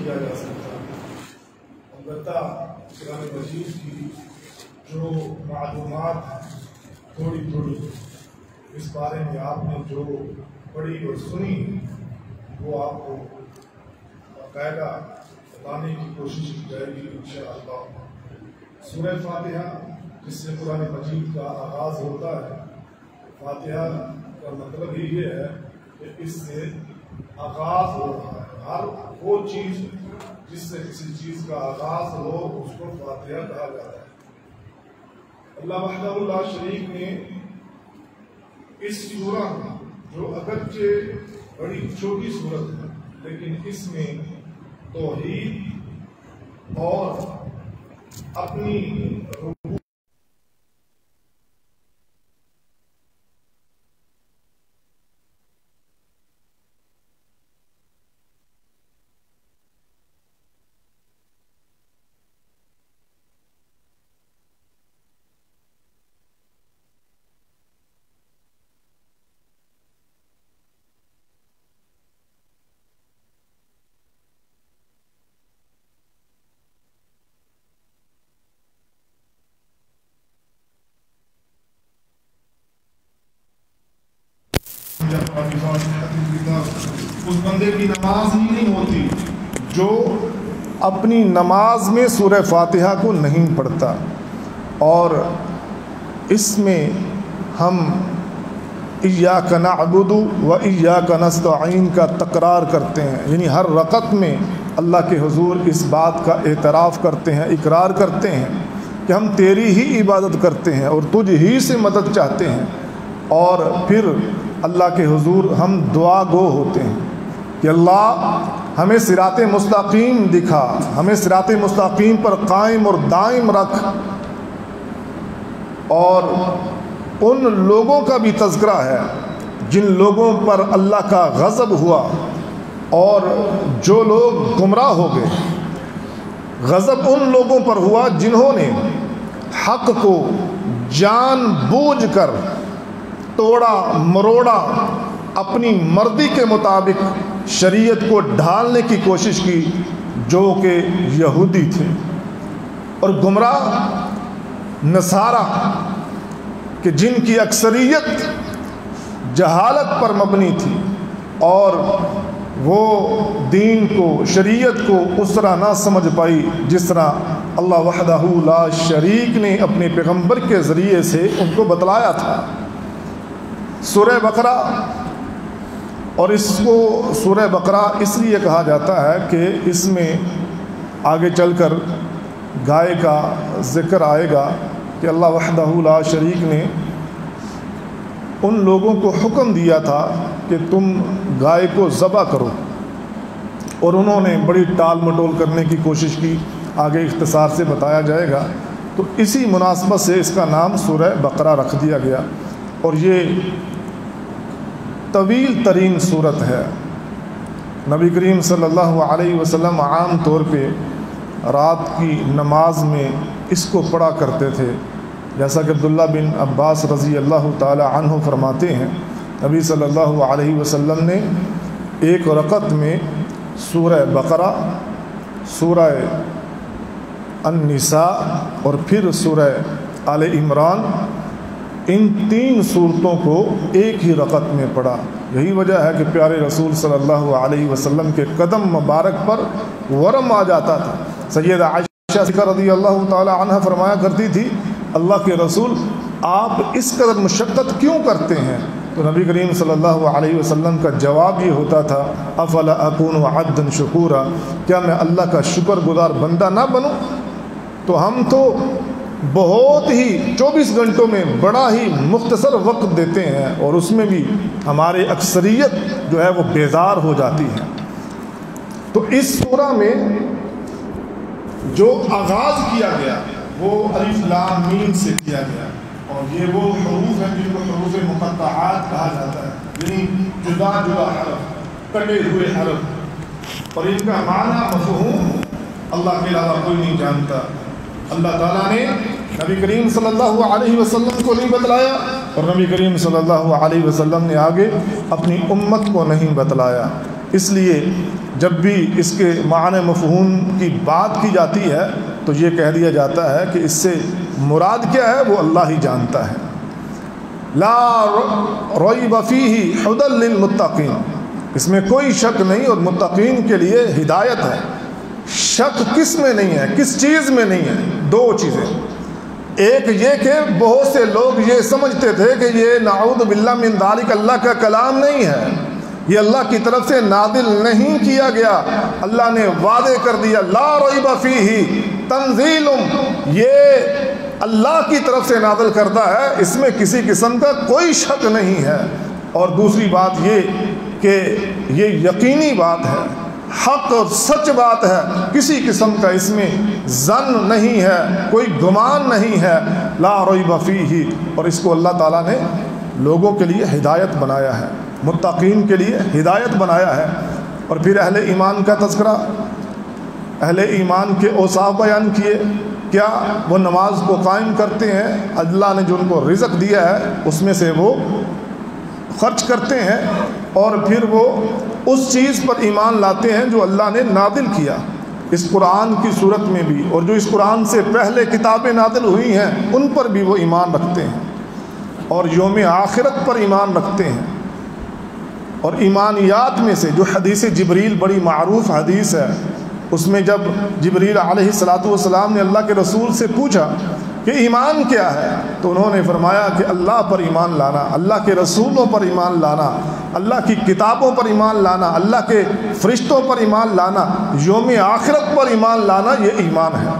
کیا جا سکتا. البتہ قرآن مجید کی جو معلومات ہیں تھوڑی تھوڑی اس بارے میں آپ نے جو پڑھی اور سنی وہ آپ کو باقاعدہ بتانے کی کوشش کی جائے گی انشاءاللہ. سورہ فاتحہ جس سے قرآن مجید کا آغاز ہوتا ہے، فاتحہ کا مطلب ہی یہ ہے کہ اس سے آغاز ہو رہا ہے. ہر وہ چیز جس سے کسی چیز کا آغاز ہو اس کو فاتحہ کہا جاتا ہے. اللہ وحدہ لا شریک نے اس سورہ میں جو اگرچہ بڑی چھوٹی سورت ہے لیکن اس میں توحید اور اپنی اس بندے کی نماز ہی نہیں ہوتی جو اپنی نماز میں سورہ فاتحہ کو نہیں پڑھتا. اور اس میں ہم ایاک نعبد و ایاک نستعین کا تکرار کرتے ہیں، یعنی ہر رکعت میں اللہ کے حضور اس بات کا اعتراف کرتے ہیں، اقرار کرتے ہیں کہ ہم تیری ہی عبادت کرتے ہیں اور تجھ ہی سے مدد چاہتے ہیں. اور پھر اللہ کے حضور ہم دعا گو ہوتے ہیں کہ اللہ ہمیں صراط مستقیم دکھا، ہمیں صراط مستقیم پر قائم اور دائم رکھ. اور ان لوگوں کا بھی تذکرہ ہے جن لوگوں پر اللہ کا غضب ہوا اور جو لوگ گمراہ ہو گئے. غضب ان لوگوں پر ہوا جنہوں نے حق کو جان بوجھ کر توڑا مروڑا، اپنی مرضی کے مطابق شریعت کو ڈھالنے کی کوشش کی، جو کہ یہودی تھے. اور گمراہ نصارہ کہ جن کی اکثریت جہالت پر مبنی تھی اور وہ دین کو، شریعت کو اس طرح نہ سمجھ پائی جس طرح اللہ وحدہ لا شریک نے اپنے پیغمبر کے ذریعے سے ان کو بتلایا تھا. سورہ بقرہ، اور اس کو سورہ بقرہ اس لیے کہا جاتا ہے کہ اس میں آگے چل کر گائے کا ذکر آئے گا کہ اللہ وحدہ لا شریک نے ان لوگوں کو حکم دیا تھا کہ تم گائے کو ذبح کرو، اور انہوں نے بڑی ٹال مٹول کرنے کی کوشش کی. آگے اختصار سے بتایا جائے گا. تو اسی مناسبت سے اس کا نام سورہ بقرہ رکھ دیا گیا. اور یہ طویل ترین صورت ہے. نبی کریم صلی اللہ علیہ وسلم عام طور پہ رات کی نماز میں اس کو پڑھا کرتے تھے، جیسا کہ عبداللہ بن عباس رضی اللہ تعالی عنہ فرماتے ہیں نبی صلی اللہ علیہ وسلم نے ایک رکعت میں سورہ بقرہ، سورہ النساء اور پھر سورہ آل عمران، ان تین صورتوں کو ایک ہی رکعت میں پڑھا. یہی وجہ ہے کہ پیارے رسول صلی اللہ علیہ وسلم کے قدم مبارک پر ورم آ جاتا تھا. سیدہ عائشہ رضی اللہ تعالی عنہ فرمایا کرتی تھی اللہ کے رسول آپ اس قدر مشقت کیوں کرتے ہیں؟ تو نبی کریم صلی اللہ علیہ وسلم کا جواب یہ ہوتا تھا افلا اکون عبدا شکورا، کیا میں اللہ کا شکر گزار بندہ نہ بنوں؟ تو ہم تو بہت ہی 24 گھنٹوں میں بڑا ہی مختصر وقت دیتے ہیں اور اس میں بھی ہمارے اکثریت جو ہے وہ بیزار ہو جاتی ہے. تو اس سورہ میں جو آغاز کیا گیا وہ الف لام میم سے کیا گیا، اور یہ وہ حروف ہیں جن کو حروف مقطعات کہا جاتا ہے، یعنی جدا جدا حرف، کٹے ہوئے حرف. اور ان کا معنی مفہوم اللہ کے علاوہ کوئی نہیں جانتا. اللہ تعالیٰ نے نبی کریم صلی اللہ علیہ وسلم کو نہیں بتلایا اور نبی کریم صلی اللہ علیہ وسلم نے آگے اپنی امت کو نہیں بتلایا. اس لیے جب بھی اس کے معنی مفہوم کی بات کی جاتی ہے تو یہ کہہ دیا جاتا ہے کہ اس سے مراد کیا ہے وہ اللہ ہی جانتا ہے۔ لا ریب فیہ ھدی للمتقین، اس میں کوئی شک نہیں اور متقین کے لیے ہدایت ہے۔ شک کس میں نہیں ہے، کس چیز میں نہیں ہے؟ دو چیزیں، ایک یہ کہ بہت سے لوگ یہ سمجھتے تھے کہ یہ نعوذ باللہ من ذالک اللہ کا کلام نہیں ہے، یہ اللہ کی طرف سے نازل نہیں کیا گیا۔ اللہ نے واضح کر دیا لا ریب فیہ تنزیل، یہ اللہ کی طرف سے نازل کردہ ہے، اس میں کسی قسم کا کوئی شک نہیں ہے۔ اور دوسری بات یہ کہ یہ یقینی بات ہے، حق اور سچ بات ہے، کسی قسم کا اس میں ظن نہیں ہے، کوئی گمان نہیں ہے، لا ریب فیہ۔ اور اس کو اللہ تعالیٰ نے لوگوں کے لیے ہدایت بنایا ہے، متقین کے لیے ہدایت بنایا ہے۔ اور پھر اہل ایمان کا تذکرہ، اہل ایمان کے اوصاف بیان کیے، کیا وہ نماز کو قائم کرتے ہیں، اللہ نے جو ان کو رزق دیا ہے اس میں سے وہ خرچ کرتے ہیں، اور پھر وہ اس چیز پر ایمان لاتے ہیں جو اللہ نے نازل کیا اس قرآن کی صورت میں بھی، اور جو اس قرآن سے پہلے کتابیں نازل ہوئی ہیں ان پر بھی وہ ایمان رکھتے ہیں، اور یوم آخرت پر ایمان رکھتے ہیں۔ اور ایمانیات میں سے جو حدیث جبریل بڑی معروف حدیث ہے، اس میں جب جبریل علیہ السلام نے اللہ کے رسول سے پوچھا کہ ایمان کیا ہے، تو انہوں نے فرمایا کہ اللہ پر ایمان لانا، اللہ کے رسولوں پر ایمان لانا، اللہ کی کتابوں پر ایمان لانا، اللہ کے فرشتوں پر ایمان لانا، یوم آخرت پر ایمان لانا، یہ ایمان ہے۔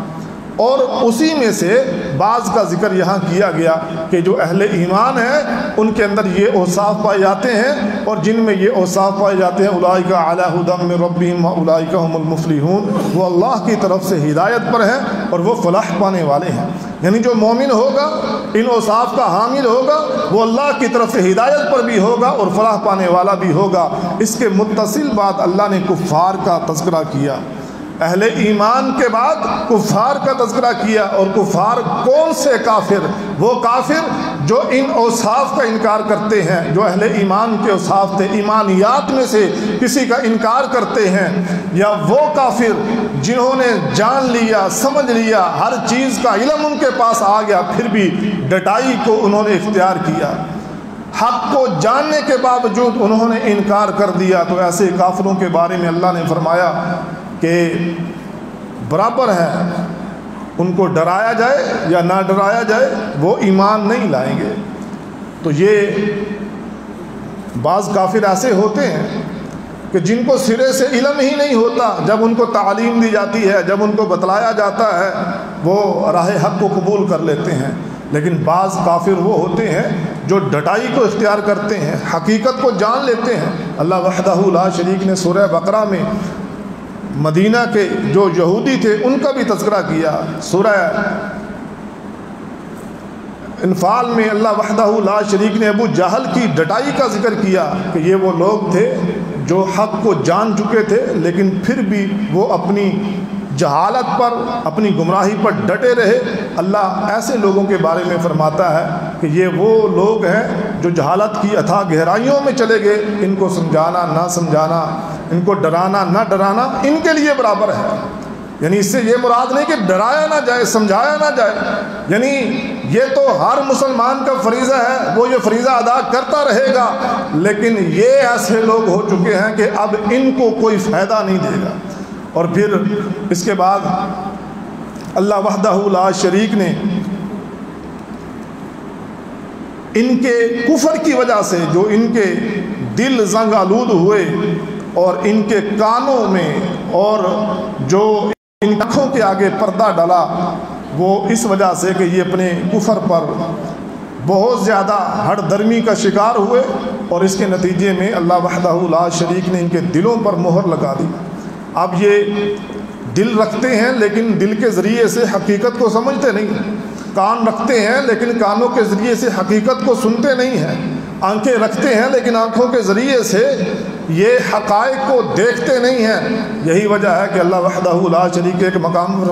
اور اسی میں سے بعض کا ذکر یہاں کیا گیا کہ جو اہل ایمان ہیں ان کے اندر یہ اوصاف پائے جاتے ہیں، اور جن میں یہ اوصاف پائے جاتے ہیں اولئک علی ھدی من ربہم واولئک ھم المفلحون، وہ اللہ کی طرف سے ہدایت پر ہیں اور وہ فلاح پانے والے ہیں۔ یعنی جو مومن ہوگا، ان اوصاف کا حامل ہوگا، وہ اللہ کی طرف سے ہدایت پر بھی ہوگا اور فلاح پانے والا بھی ہوگا۔ اس کے متصل بعد اللہ نے کفار کا تذکرہ کیا، اہل ایمان کے بعد کفار کا تذکرہ کیا۔ اور کفار کون سے کافر؟ وہ کافر جو ان اوصاف کا انکار کرتے ہیں، جو اہل ایمان کے اوصاف تھے، ایمانیات میں سے کسی کا انکار کرتے ہیں، یا وہ کافر جنہوں نے جان لیا، سمجھ لیا، ہر چیز کا علم ان کے پاس آ گیا، پھر بھی ڈٹائی کو انہوں نے اختیار کیا، حق کو جاننے کے باوجود انہوں نے انکار کر دیا۔ تو ایسے کافروں کے بارے میں اللہ نے فرمایا کہ برابر ہے، ان کو ڈرایا جائے یا نہ ڈرایا جائے وہ ایمان نہیں لائیں گے۔ تو یہ بعض کافر ایسے ہوتے ہیں کہ جن کو سرے سے علم ہی نہیں ہوتا، جب ان کو تعلیم دی جاتی ہے، جب ان کو بتلایا جاتا ہے، وہ راہ حق کو قبول کر لیتے ہیں۔ لیکن بعض کافر وہ ہوتے ہیں جو ڈٹائی کو اختیار کرتے ہیں، حقیقت کو جان لیتے ہیں۔ اللہ وحدہ لا شریک نے سورہ بقرہ میں مدینہ کے جو یہودی تھے ان کا بھی تذکرہ کیا۔ سورہ انفال میں اللہ وحدہ لا شریک نے ابو جہل کی ڈٹائی کا ذکر کیا کہ یہ وہ لوگ تھے جو حق کو جان چکے تھے، لیکن پھر بھی وہ اپنی جہالت پر، اپنی گمراہی پر ڈٹے رہے۔ اللہ ایسے لوگوں کے بارے میں فرماتا ہے کہ یہ وہ لوگ ہیں جو جہالت کی اتھا گہرائیوں میں چلے گئے، ان کو سمجھانا نہ سمجھانا، ان کو ڈرانا نہ ڈرانا ان کے لیے برابر ہے۔ یعنی اس سے یہ مراد نہیں کہ ڈرایا نہ جائے، سمجھایا نہ جائے، یعنی یہ تو ہر مسلمان کا فریضہ ہے، وہ یہ فریضہ ادا کرتا رہے گا، لیکن یہ ایسے لوگ ہو چکے ہیں کہ اب ان کو کوئی فائدہ نہیں دے گا۔ اور پھر اس کے بعد اللہ وحدہ لا شریک نے ان کے کفر کی وجہ سے جو ان کے دل زنگ آلود ہوئے اور ان کے کانوں میں اور جو ان آنکھوں کے آگے پردہ ڈالا، وہ اس وجہ سے کہ یہ اپنے کفر پر بہت زیادہ ہڑ درمی کا شکار ہوئے، اور اس کے نتیجے میں اللہ وحدہ لا شریک نے ان کے دلوں پر مہر لگا دی۔ اب یہ دل رکھتے ہیں لیکن دل کے ذریعے سے حقیقت کو سمجھتے نہیں، کان رکھتے ہیں لیکن کانوں کے ذریعے سے حقیقت کو سنتے نہیں ہیں، آنکھیں رکھتے ہیں لیکن آنکھوں کے ذریعے سے یہ حقائق کو دیکھتے نہیں ہیں۔ یہی وجہ ہے کہ اللہ وحدہ لا شریک ایک مقام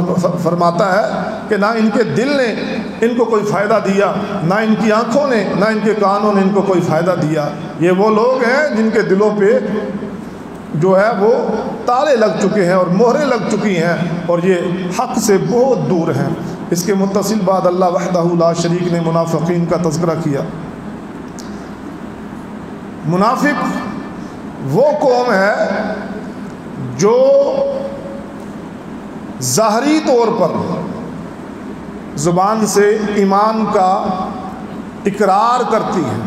فرماتا ہے کہ نہ ان کے دل نے ان کو کوئی فائدہ دیا، نہ ان کی آنکھوں نے، نہ ان کے کانوں نے ان کو کوئی فائدہ دیا۔ یہ وہ لوگ ہیں جن کے دلوں پہ جو ہے وہ تالے لگ چکے ہیں اور مہریں لگ چکی ہیں اور یہ حق سے بہت دور ہیں۔ اس کے متصل بعد اللہ وحدہ لا شریک نے منافقین کا تذکرہ کیا۔ منافق وہ قوم ہے جو ظاہری طور پر زبان سے ایمان کا اقرار کرتی ہے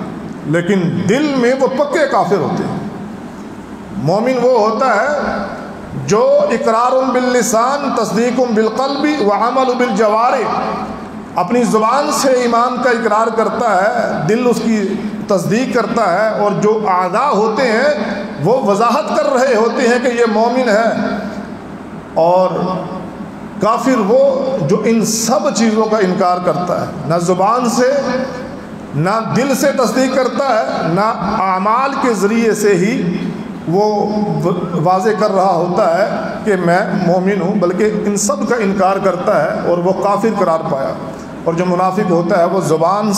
لیکن دل میں وہ پکے کافر ہوتے ہیں۔ مومن وہ ہوتا ہے جو اقرار باللسان تصدیق بالقلب وعمل بالجوارح، اپنی زبان سے ایمان کا اقرار کرتا ہے، دل اس کی تصدیق کرتا ہے، اور جو اعضاء ہوتے ہیں وہ وضاحت کر رہے ہوتے ہیں کہ یہ مومن ہے۔ اور کافر وہ جو ان سب چیزوں کا انکار کرتا ہے، نہ زبان سے نہ دل سے تصدیق کرتا ہے، نہ اعمال کے ذریعے سے ہی وہ واضح کر رہا ہوتا ہے کہ میں مومن ہوں، بلکہ ان سب کا انکار کرتا ہے اور وہ کافر قرار پایا۔ اور جو منافق ہوتا ہے وہ زبان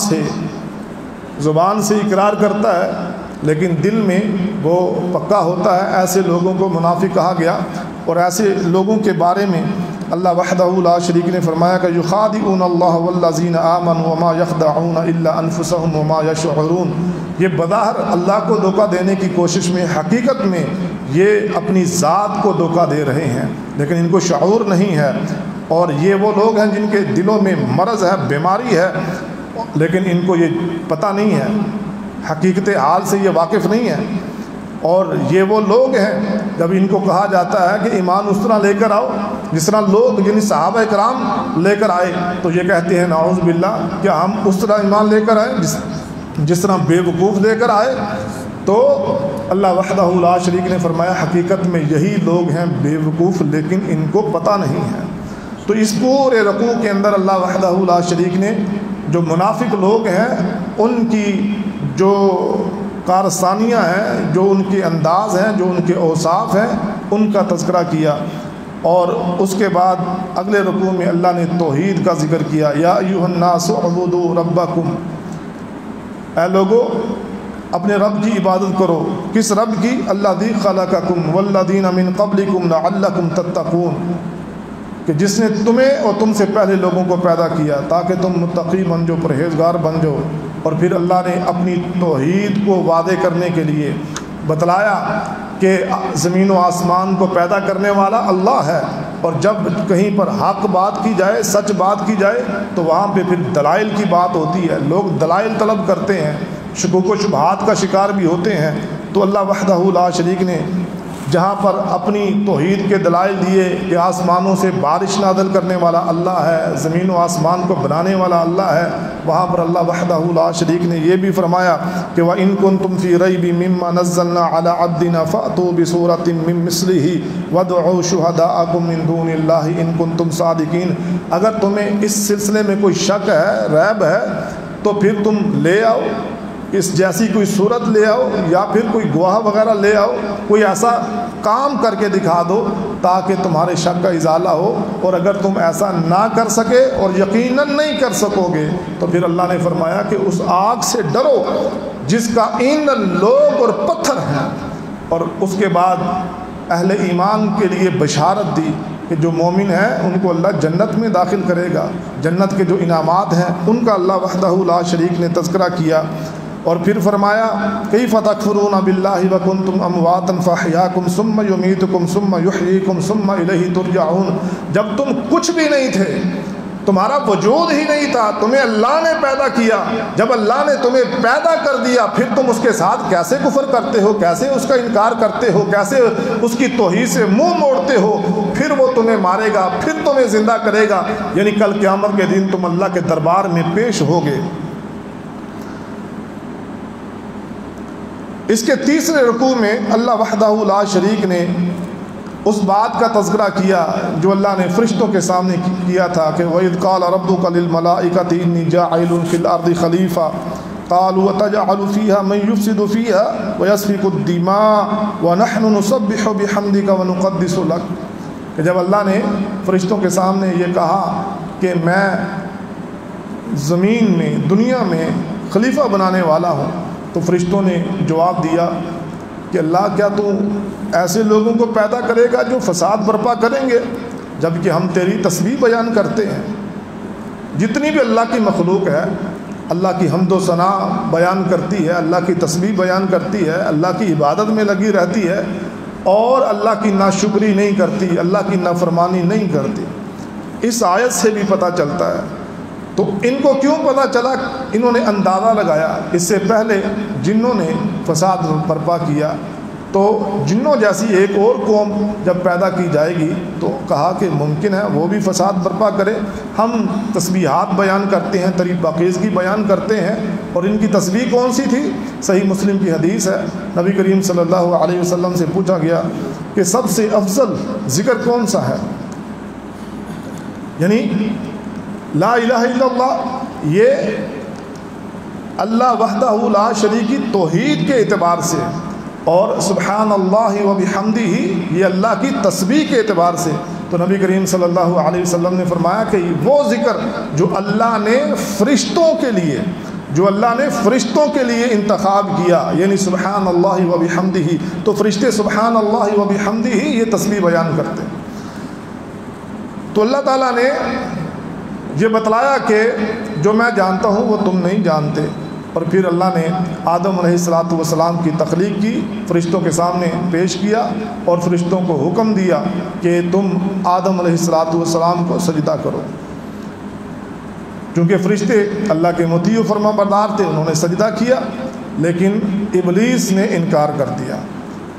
سے اقرار کرتا ہے لیکن دل میں وہ پکا ہوتا ہے۔ ایسے لوگوں کو منافق کہا گیا۔ اور ایسے لوگوں کے بارے میں اللہ وحدہ لا شریک نے فرمایا کہ یخادعون اللہ والذین آمنوا وما یخدعون الا انفسهم وما یشعرون، یہ بظاہر اللہ کو دھوکہ دینے کی کوشش میں حقیقت میں یہ اپنی ذات کو دھوکہ دے رہے ہیں لیکن ان کو شعور نہیں ہے۔ اور یہ وہ لوگ ہیں جن کے دلوں میں مرض ہے، بیماری ہے، لیکن ان کو یہ پتہ نہیں ہے، حقیقت حال سے یہ واقف نہیں ہے۔ اور یہ وہ لوگ ہیں جب ان کو کہا جاتا ہے کہ ایمان اس طرح لے کر آؤ جس طرح لوگ یعنی صحابہ کرام لے کر آئے، تو یہ کہتے ہیں نعوذ باللہ کیا ہم اس طرح ایمان لے کر آئے جس طرح بے وقوف لے کر آئے؟ تو اللہ وحدہ لا شریک نے فرمایا حقیقت میں یہی لوگ ہیں بے وقوف لیکن ان کو پتہ نہیں ہے۔ تو اس پورے رکوع کے اندر اللہ وحدہ لا شریک نے جو منافق لوگ ہیں ان کی جو کارثانیاں ہیں، جو ان کے انداز ہیں، جو ان کے اوصاف ہیں، ان کا تذکرہ کیا۔ اور اس کے بعد اگلے رکوع میں اللہ نے توحید کا ذکر کیا، یا ایھا الناس اعبدوا ربکم، اے لوگو اپنے رب کی عبادت کرو۔ کس رب کی؟ الذی خلقکم والذین من قبلکم لعلکم تتقون، کہ جس نے تمہیں اور تم سے پہلے لوگوں کو پیدا کیا تاکہ تم متقی بن جاؤ، پرہیزگار بن جاؤ۔ اور پھر اللہ نے اپنی توحید کو واضح کرنے کے لیے بتلایا کہ زمین و آسمان کو پیدا کرنے والا اللہ ہے، اور جب کہیں پر حق بات کی جائے، سچ بات کی جائے تو وہاں پہ پھر دلائل کی بات ہوتی ہے، لوگ دلائل طلب کرتے ہیں، شکوک و شبہات کا شکار بھی ہوتے ہیں۔ تو اللہ وحدہ لا شریک نے جہاں پر اپنی توحید کے دلائل دیے کہ آسمانوں سے بارش نازل کرنے والا اللہ ہے، زمین و آسمان کو بنانے والا اللہ ہے، وہاں پر اللہ وحدہ لا شریک نے یہ بھی فرمایا کہ وَإِن كُنتُمْ فِي رَيْبٍ مِّمَّا نَزَّلْنَا عَلَىٰ عَبْدِنَا فَأْتُوا بِسُورَةٍ مِّن مِّثْلِهِ وَادْعُوا شُهَدَاءَكُم مِّن دُونِ اللَّهِ إِن كُنتُمْ صَادِقِينَ، اگر تمہیں اس سلسلے میں کوئی شک ہے، ریب ہے، تو پھر تم لے آؤ اس جیسی کوئی صورت لے آؤ یا پھر کوئی گواہ وغیرہ لے آؤ، کوئی ایسا کام کر کے دکھا دو تاکہ تمہارے شک کا ازالہ ہو۔ اور اگر تم ایسا نہ کر سکے اور یقیناً نہیں کر سکو گے تو پھر اللہ نے فرمایا کہ اس آگ سے ڈرو جس کا ایندھن لوگ اور پتھر ہیں۔ اور اس کے بعد اہل ایمان کے لیے بشارت دی کہ جو مومن ہیں ان کو اللہ جنت میں داخل کرے گا، جنت کے جو انعامات ہیں ان کا اللہ وحدہ لا شریک نے تذکرہ کیا۔ اور پھر فرمایا کیف تکفرون باللہ وکنتم امواتا فاحیاکم ثم یمیتکم ثم یحییکم ثم الیہ ترجعون، جب تم کچھ بھی نہیں تھے، تمہارا وجود ہی نہیں تھا، تمہیں اللہ نے پیدا کیا، جب اللہ نے تمہیں پیدا کر دیا پھر تم اس کے ساتھ کیسے کفر کرتے ہو، کیسے اس کا انکار کرتے ہو، کیسے اس کی توحید سے منہ موڑتے ہو؟ پھر وہ تمہیں مارے گا، پھر تمہیں زندہ کرے گا، یعنی کل قیامت کے دن تم اللہ کے دربار میں پیش ہوگے۔ اس کے تیسرے رکوع میں اللہ وحدہ لا شریک نے اس بات کا تذکرہ کیا جو اللہ نے فرشتوں کے سامنے کیا تھا کہ وَإِذْ قَالَ رَبُّكَ لِلْمَلَائِكَةِ إِنِّي جَاعِلٌ فِي الْأَرْضِ خَلِيفَةً قَالُوا وَتَجْعَلُ فِيهَا مَن يُفْسِدُ فِيهَا وَيَسْفِكُ الدِّمَاءَ وَنَحْنُ نُسَبِّحُ بِحَمْدِكَ وَنُقَدِّسُ لَكَ، کہ جب اللہ نے فرشتوں کے سامنے یہ کہا کہ میں زمین میں دنیا میں خلیفہ بنانے والا ہوں، تو فرشتوں نے جواب دیا کہ اللہ کیا تو ایسے لوگوں کو پیدا کرے گا جو فساد برپا کریں گے، جبکہ ہم تیری تسبیح بیان کرتے ہیں۔ جتنی بھی اللہ کی مخلوق ہے اللہ کی حمد و ثنا بیان کرتی ہے، اللہ کی تسبیح بیان کرتی ہے، اللہ کی عبادت میں لگی رہتی ہے اور اللہ کی ناشکری نہیں کرتی، اللہ کی نافرمانی نہیں کرتی۔ اس آیت سے بھی پتہ چلتا ہے۔ تو ان کو کیوں پتہ چلا؟ انہوں نے اندازہ لگایا، اس سے پہلے جنوں نے فساد برپا کیا، تو جنوں جیسی ایک اور قوم جب پیدا کی جائے گی تو کہا کہ ممکن ہے وہ بھی فساد برپا کرے۔ ہم تسبیحات بیان کرتے ہیں، طریق پاکیزگی بیان کرتے ہیں، اور ان کی تسبیح کون سی تھی؟ صحیح مسلم کی حدیث ہے، نبی کریم صلی اللہ علیہ وسلم سے پوچھا گیا کہ سب سے افضل ذکر کون سا ہے؟ یعنی لا الہ الا اللہ، یہ اللہ وحدہ لا شریک توحید کے اعتبار سے، اور سبحان اللہ و بحمدہ یہ اللہ کی تسبیح کے اعتبار سے۔ تو نبی کریم صلی اللہ علیہ وسلم نے فرمایا کہ وہ ذکر جو اللہ نے فرشتوں کے لیے انتخاب کیا، یعنی سبحان اللہ و بحمدہ، تو فرشتے سبحان اللہ و بحمدہ یہ تسبیح بیان کرتے ہیں۔ تو اللہ تعالیٰ نے یہ بتلایا کہ جو میں جانتا ہوں وہ تم نہیں جانتے، اور پھر اللہ نے آدم علیہ السلام کی تخلیق کی، فرشتوں کے سامنے پیش کیا اور فرشتوں کو حکم دیا کہ تم آدم علیہ السلام کو سجدہ کرو۔ چونکہ فرشتے اللہ کے مطیع و فرما بردار تھے، انہوں نے سجدہ کیا، لیکن ابلیس نے انکار کر دیا۔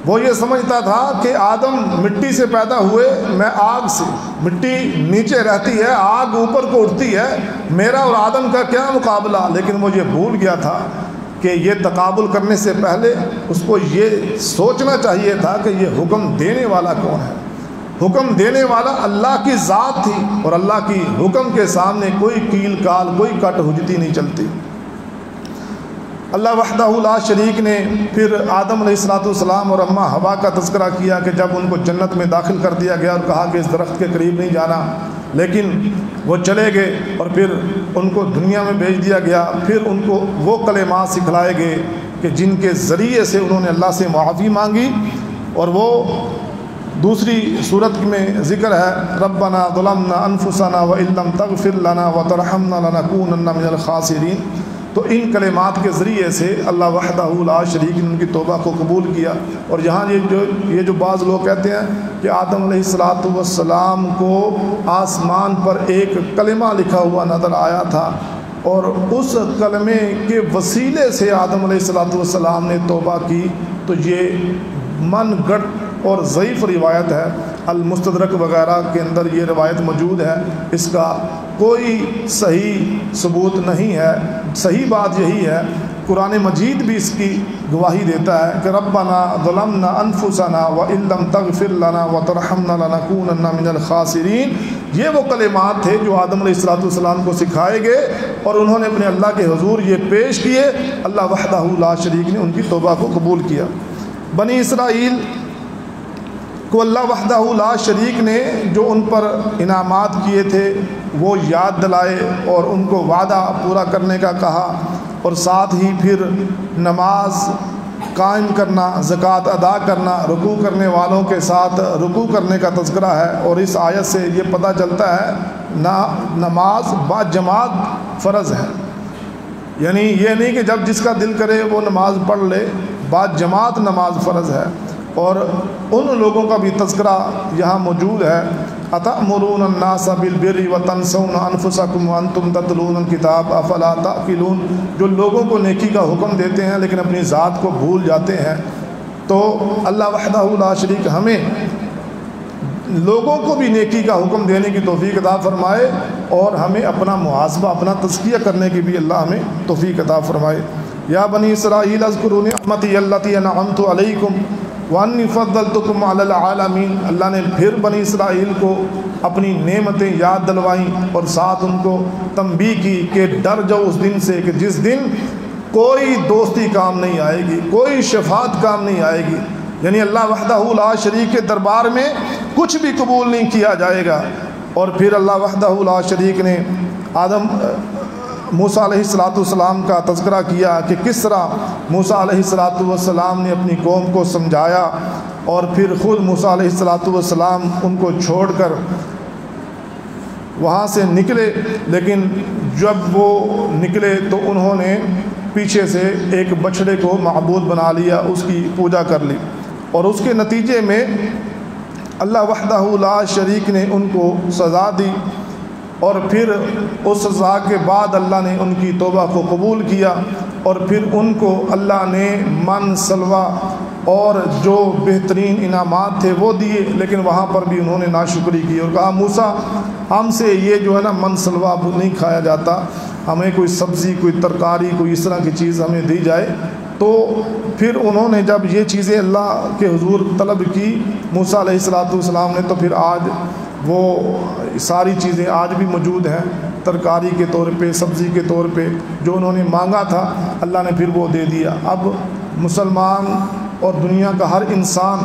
وہ یہ سمجھتا تھا کہ آدم مٹی سے پیدا ہوئے، میں آگ سے، مٹی نیچے رہتی ہے، آگ اوپر کو اٹھتی ہے، میرا اور آدم کا کیا مقابلہ۔ لیکن وہ یہ بھول گیا تھا کہ یہ تقابل کرنے سے پہلے اس کو یہ سوچنا چاہیے تھا کہ یہ حکم دینے والا کون ہے۔ حکم دینے والا اللہ کی ذات تھی، اور اللہ کی حکم کے سامنے کوئی کیل کال، کوئی کٹ ہجتی نہیں چلتی۔ اللہ وحدہ لا شریک نے پھر آدم علیہ السلام اور اماں حوا کا تذکرہ کیا کہ جب ان کو جنت میں داخل کر دیا گیا اور کہا کہ اس درخت کے قریب نہیں جانا، لیکن وہ چلے گئے اور پھر ان کو دنیا میں بھیج دیا گیا۔ پھر ان کو وہ کلمات سکھلائے گئے کہ جن کے ذریعے سے انہوں نے اللہ سے معافی مانگی، اور وہ دوسری صورت میں ذکر ہے، ربنا ظلمنا انفسنا وان لم تغفر لنا وترحمنا لنکونن من الخاسرین۔ تو ان کلمات کے ذریعے سے اللہ وحدہ لا شریک نے ان کی توبہ کو قبول کیا۔ اور یہاں یہ جو بعض لوگ کہتے ہیں کہ آدم علیہ السلام کو آسمان پر ایک کلمہ لکھا ہوا نظر آیا تھا، اور اس کلمے کے وسیلے سے آدم علیہ السلام نے توبہ کی، تو یہ من گھڑت اور ضعیف روایت ہے۔ المستدرک وغیرہ کے اندر یہ روایت موجود ہے، اس کا کوئی صحیح ثبوت نہیں ہے۔ صحیح بات یہی ہے، قرآن مجید بھی اس کی گواہی دیتا ہے کہ ربنا ظلمنا انفسنا وان لم تغفر لنا وترحمنا لنکونن من الخاسرین۔ یہ وہ کلمات تھے جو آدم علیہ السلام کو سکھائے گئے، اور انہوں نے اپنے اللہ کے حضور یہ پیش کیے۔ اللہ وحدہ لا شریک نے ان کی توبہ کو قبول کیا۔ بنی اسرائیل کو اللہ وحدہ لا شریک نے جو ان پر انعامات کیے تھے وہ یاد دلائے، اور ان کو وعدہ پورا کرنے کا کہا، اور ساتھ ہی پھر نماز قائم کرنا، زکوٰۃ ادا کرنا، رکوع کرنے والوں کے ساتھ رکوع کرنے کا تذکرہ ہے۔ اور اس آیت سے یہ پتہ چلتا ہے نماز با جماعت فرض ہے، یعنی یہ نہیں کہ جب جس کا دل کرے وہ نماز پڑھ لے، با جماعت نماز فرض ہے۔ اور ان لوگوں کا بھی تذکرہ یہاں موجود ہے، اتأمرون الناس بالبر وتنسون انفسکم وانتم تتلون الکتاب افلا تعقلون، جو لوگوں کو نیکی کا حکم دیتے ہیں لیکن اپنی ذات کو بھول جاتے ہیں۔ تو اللہ وحدہ لا شریک ہمیں لوگوں کو بھی نیکی کا حکم دینے کی توفیق عطا فرمائے، اور ہمیں اپنا محاسبہ، اپنا تزکیہ کرنے کی بھی اللہ ہمیں توفیق عطا فرمائے۔ یا بنی اسرائیل اذکروا نعمتی التی انعمت علیکم وانی فضلتکم علی العالمین۔ اللہ نے پھر بنی اسرائیل کو اپنی نعمتیں یاد دلوائیں، اور ساتھ ان کو تنبیہ کی کہ ڈر جاؤ اس دن سے کہ جس دن کوئی دوستی کام نہیں آئے گی، کوئی شفاعت کام نہیں آئے گی، یعنی اللہ وحدہ لا شریک کے دربار میں کچھ بھی قبول نہیں کیا جائے گا۔ اور پھر اللہ وحدہ لا شریک نے موسیٰ علیہ السلام کا تذکرہ کیا کہ کس طرح موسیٰ علیہ السلام نے اپنی قوم کو سمجھایا اور پھر خود موسیٰ علیہ السلام ان کو چھوڑ کر وہاں سے نکلے، لیکن جب وہ نکلے تو انہوں نے پیچھے سے ایک بچھڑے کو معبود بنا لیا، اس کی پوجا کر لی، اور اس کے نتیجے میں اللہ وحدہ لا شریک نے ان کو سزا دی، اور پھر اس سزا کے بعد اللہ نے ان کی توبہ کو قبول کیا، اور پھر ان کو اللہ نے من سلوہ اور جو بہترین انعامات تھے وہ دیے، لیکن وہاں پر بھی انہوں نے ناشکری کی اور کہا موسیٰ ہم سے یہ جو ہے نا من سلوہ نہیں کھایا جاتا، ہمیں کوئی سبزی، کوئی ترکاری، کوئی اس طرح کی چیز ہمیں دی جائے۔ تو پھر انہوں نے جب یہ چیزیں اللہ کے حضور طلب کی موسیٰ علیہ السلام نے، تو پھر آج وہ ساری چیزیں آج بھی موجود ہیں، ترکاری کے طور پہ، سبزی کے طور پہ، جو انہوں نے مانگا تھا اللہ نے پھر وہ دے دیا۔ اب مسلمان اور دنیا کا ہر انسان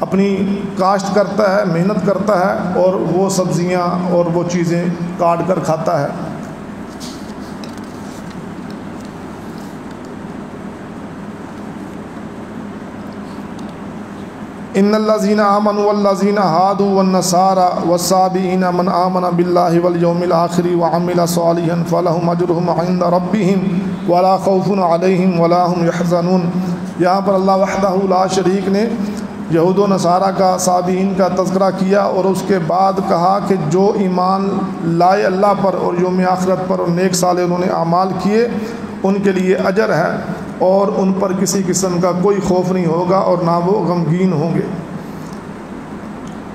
اپنی کاشت کرتا ہے، محنت کرتا ہے، اور وہ سبزیاں اور وہ چیزیں کاٹ کر کھاتا ہے۔ ان الذین آمنوا والذین ہادوا والنصارى والصابئین من آمن باللہ والیوم الآخر وعمل صالحا فلہم اجرہم عند ربہم ولا خوف علیہم ولا هم يحزنون۔ یہاں پر اللہ وحدہ لا شریک نے یہود و نصارہ کا، صابئین کا تذکرہ کیا، اور اس کے بعد کہا کہ جو ایمان لائے اللہ پر اور یوم آخرت پر اور نیک صالح انہوں نے اعمال کیے، ان کے لیے اجر ہے، اور ان پر کسی قسم کا کوئی خوف نہیں ہوگا اور نہ وہ غمگین ہوں گے۔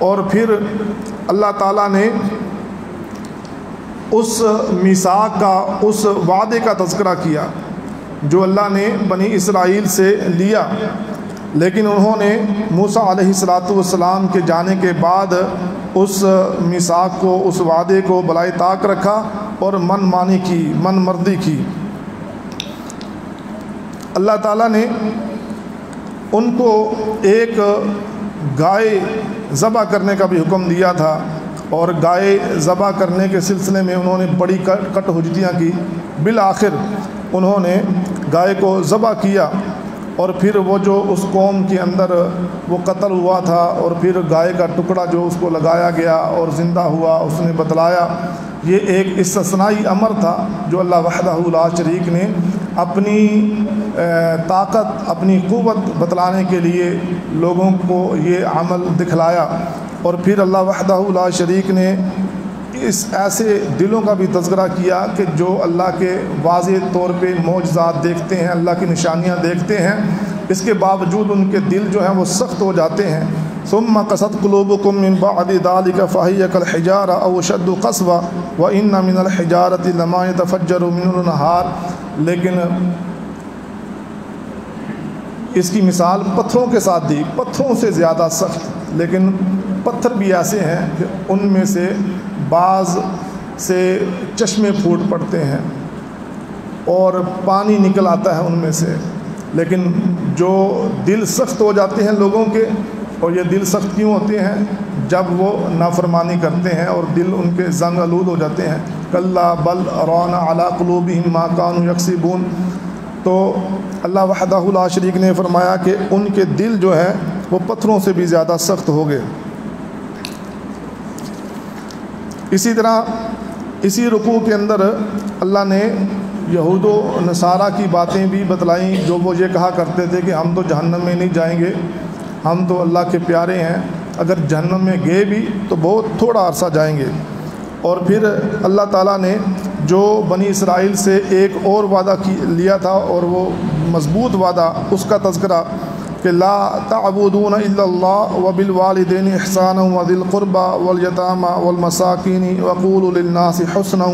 اور پھر اللہ تعالیٰ نے اس میثاق کا، اس وعدے کا تذکرہ کیا جو اللہ نے بنی اسرائیل سے لیا، لیکن انہوں نے موسیٰ علیہ السلام کے جانے کے بعد اس میثاق کو، اس وعدے کو بالائے طاق رکھا اور من مانی کی، من مردی کی۔ اللہ تعالیٰ نے ان کو ایک گائے ذبح کرنے کا بھی حکم دیا تھا، اور گائے ذبح کرنے کے سلسلے میں انہوں نے بڑی کٹ حجتیاں کی۔ بالآخر انہوں نے گائے کو ذبح کیا، اور پھر وہ جو اس قوم کے اندر وہ قتل ہوا تھا، اور پھر گائے کا ٹکڑا جو اس کو لگایا گیا اور زندہ ہوا، اس نے بتلایا۔ یہ ایک استثنائی امر تھا جو اللہ وحدہ لا شریک نے اپنی طاقت، اپنی قوت بتلانے کے لیے لوگوں کو یہ عمل دکھلایا۔ اور پھر اللہ وحدہ لا شریک نے اس ایسے دلوں کا بھی تذکرہ کیا کہ جو اللہ کے واضح طور پہ معجزات دیکھتے ہیں، اللہ کی نشانیاں دیکھتے ہیں، اس کے باوجود ان کے دل جو ہیں وہ سخت ہو جاتے ہیں۔ ثم قست قلوبکم من بعد ذلك فهي كالحجارة او اشد قسوة وان من الحجارة لما يتفجر منه الانهار۔ لیکن اس کی مثال پتھروں کے ساتھ دی، پتھروں سے زیادہ سخت، لیکن پتھر بھی ایسے ہیں کہ ان میں سے بعض سے چشمے پھوٹ پڑتے ہیں اور پانی نکل آتا ہے ان میں سے، لیکن جو دل سخت ہو جاتے ہیں لوگوں کے، اور یہ دل سخت کیوں ہوتے ہیں؟ جب وہ نافرمانی کرتے ہیں اور دل ان کے زنگ آلود ہو جاتے ہیں۔ کلا بل ران علی قلوبہم ما کانوا یکسبون۔ تو اللہ وحدہ لا شریک نے فرمایا کہ ان کے دل جو ہے وہ پتھروں سے بھی زیادہ سخت ہو گئے۔ اسی طرح اسی رکوع کے اندر اللہ نے یہود و نصارہ کی باتیں بھی بتلائیں، جو وہ یہ کہا کرتے تھے کہ ہم تو جہنم میں نہیں جائیں گے، ہم تو اللہ کے پیارے ہیں، اگر جہنم میں گئے بھی تو بہت تھوڑا عرصہ جائیں گے۔ اور پھر اللہ تعالیٰ نے جو بنی اسرائیل سے ایک اور وعدہ لیا تھا، اور وہ مضبوط وعدہ، اس کا تذکرہ کہ لا تعبدون الا اللہ وبالوالدین احسانا وذی القربى والیتامى والمساکین وقولوا للناس حسنا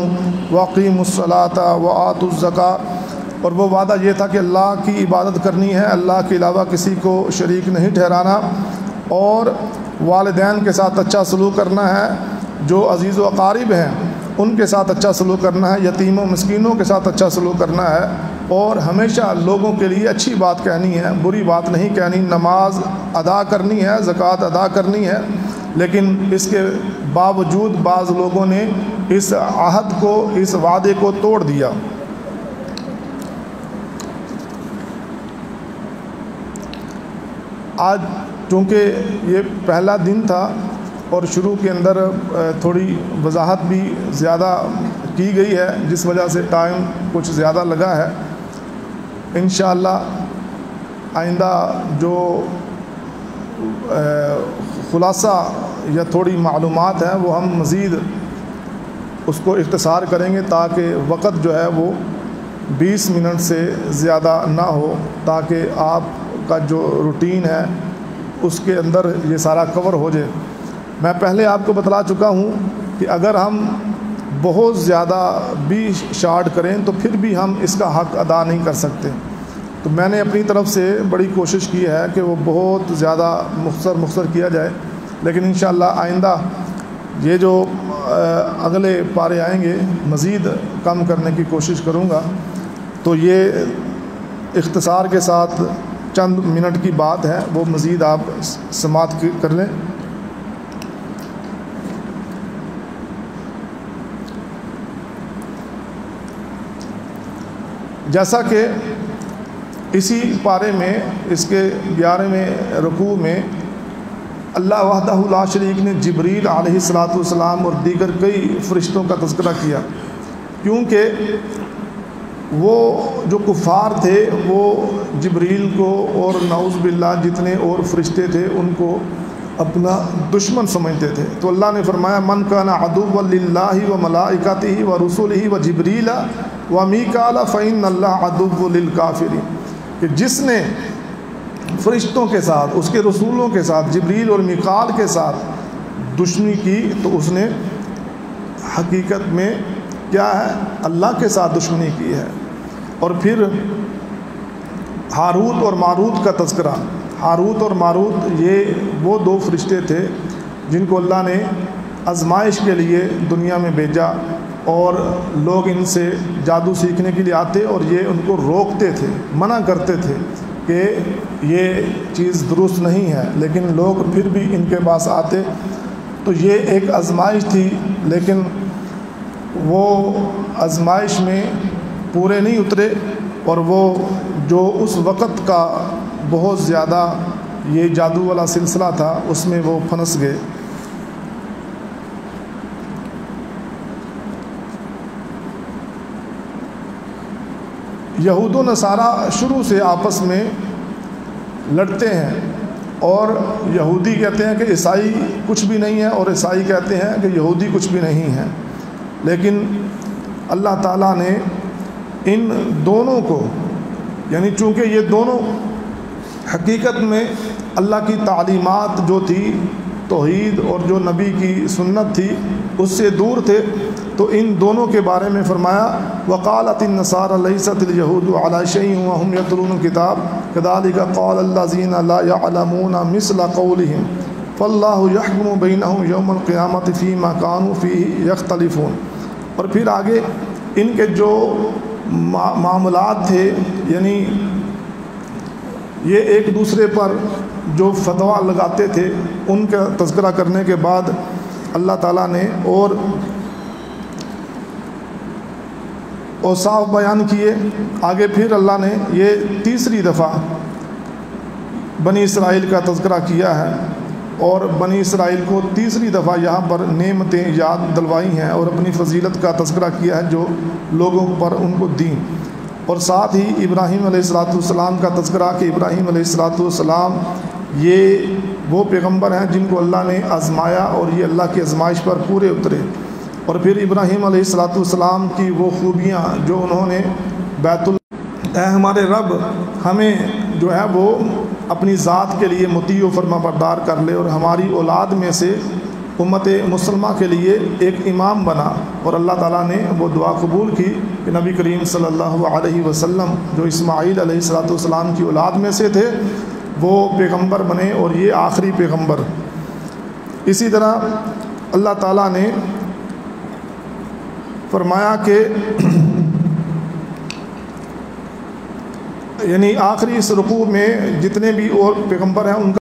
واقیموا الصلاة وآتوا الزکاة۔ اور وہ وعدہ یہ تھا کہ اللہ کی عبادت کرنی ہے، اللہ کے علاوہ کسی کو شریک نہیں ٹھہرانا، اور والدین کے ساتھ اچھا سلوک کرنا ہے، جو عزیز و اقارب ہیں ان کے ساتھ اچھا سلوک کرنا ہے، یتیموں مسکینوں کے ساتھ اچھا سلوک کرنا ہے، اور ہمیشہ لوگوں کے لیے اچھی بات کہنی ہے، بری بات نہیں کہنی، نماز ادا کرنی ہے، زکوٰۃ ادا کرنی ہے، لیکن اس کے باوجود بعض لوگوں نے اس عہد کو، اس وعدے کو توڑ دیا۔ آج چونکہ یہ پہلا دن تھا اور شروع کے اندر تھوڑی وضاحت بھی زیادہ کی گئی ہے، جس وجہ سے ٹائم کچھ زیادہ لگا ہے۔ انشاءاللہ آئندہ جو خلاصہ یا تھوڑی معلومات ہیں وہ ہم مزید اس کو اختصار کریں گے، تاکہ وقت جو ہے وہ 20 منٹ سے زیادہ نہ ہو، تاکہ آپ کا جو روٹین ہے اس کے اندر یہ سارا کور ہو جائے۔ میں پہلے آپ کو بتلا چکا ہوں کہ اگر ہم بہت زیادہ بھی شارٹ کریں تو پھر بھی ہم اس کا حق ادا نہیں کر سکتے، تو میں نے اپنی طرف سے بڑی کوشش کی ہے کہ وہ بہت زیادہ مختصر کیا جائے، لیکن انشاءاللہ آئندہ یہ جو اگلے پارے آئیں گے مزید کم کرنے کی کوشش کروں گا۔ تو یہ اختصار کے ساتھ چند منٹ کی بات ہے، وہ مزید آپ سماعت کر لیں۔ جیسا کہ اسی پارے میں اس کے 11ویں رکوع میں اللہ وحدہ لا شریک نے جبریل علیہ السلام اور دیگر کئی فرشتوں کا تذکرہ کیا، کیونکہ وہ جو کفار تھے وہ جبریل کو اور نعوذ باللہ جتنے اور فرشتے تھے ان کو اپنا دشمن سمجھتے تھے۔ تو اللہ نے فرمایا من کان عدوا للہ و ملائکتہ و رسلہ و جبریل و میکال فإن اللہ عدو للکافرین، کہ جس نے فرشتوں کے ساتھ، اس کے رسولوں کے ساتھ، جبریل اور میکال کے ساتھ دشمنی کی تو اس نے حقیقت میں کیا ہے، اللہ کے ساتھ دشمنی کی ہے۔ اور پھر ہاروت اور ماروت کا تذکرہ۔ ہاروت اور ماروت یہ وہ دو فرشتے تھے جن کو اللہ نے آزمائش کے لیے دنیا میں بھیجا، اور لوگ ان سے جادو سیکھنے کے لیے آتے اور یہ ان کو روکتے تھے، منع کرتے تھے کہ یہ چیز درست نہیں ہے، لیکن لوگ پھر بھی ان کے پاس آتے۔ تو یہ ایک آزمائش تھی، لیکن وہ آزمائش میں پورے نہیں اترے، اور وہ جو اس وقت کا بہت زیادہ یہ جادو والا سلسلہ تھا اس میں وہ پھنس گئے۔ یہود و نصارہ شروع سے آپس میں لڑتے ہیں، اور یہودی کہتے ہیں کہ عیسائی کچھ بھی نہیں ہے، اور عیسائی کہتے ہیں کہ یہودی کچھ بھی نہیں ہے۔ لیکن اللہ تعالیٰ نے ان دونوں کو، یعنی چونکہ یہ دونوں حقیقت میں اللہ کی تعلیمات جو تھی، توحید اور جو نبی کی سنت تھی اس سے دور تھے، تو ان دونوں کے بارے میں فرمایا وقالت النصارى ليست اليهود على شيء وهم يتلون الكتاب كذلك قال الذين لا يعلمون مثل قولهم فالله يحكم بينهم يوم القيامة فيما كانوا فيه يختلفون۔ اور پھر آگے ان کے جو معاملات تھے، یعنی یہ ایک دوسرے پر جو فتویٰ لگاتے تھے، ان کا تذکرہ کرنے کے بعد اللہ تعالیٰ نے اور اوصاف بیان کیے۔ آگے پھر اللہ نے یہ تیسری دفعہ بنی اسرائیل کا تذکرہ کیا ہے، اور بنی اسرائیل کو تیسری دفعہ یہاں پر نعمتیں یاد دلوائی ہیں اور اپنی فضیلت کا تذکرہ کیا ہے جو لوگوں پر ان کو دیں، اور ساتھ ہی ابراہیم علیہ السلام کا تذکرہ کہ ابراہیم علیہ السلام یہ وہ پیغمبر ہیں جن کو اللہ نے آزمایا اور یہ اللہ کی آزمائش پر پورے اترے۔ اور پھر ابراہیم علیہ السلام کی وہ خوبیاں جو انہوں نے بیت اللہ، اے ہمارے رب ہمیں جو ہے وہ اپنی ذات کے لیے مطیع و فرما بردار کر لے، اور ہماری اولاد میں سے امت مسلمہ کے لیے ایک امام بنا۔ اور اللہ تعالیٰ نے وہ دعا قبول کی کہ نبی کریم صلی اللہ علیہ وسلم جو اسماعیل علیہ السلام کی اولاد میں سے تھے وہ پیغمبر بنے، اور یہ آخری پیغمبر۔ اسی طرح اللہ تعالیٰ نے فرمایا کہ یعنی آخری اس رکوع میں جتنے بھی اور پیغمبر ہیں ان کا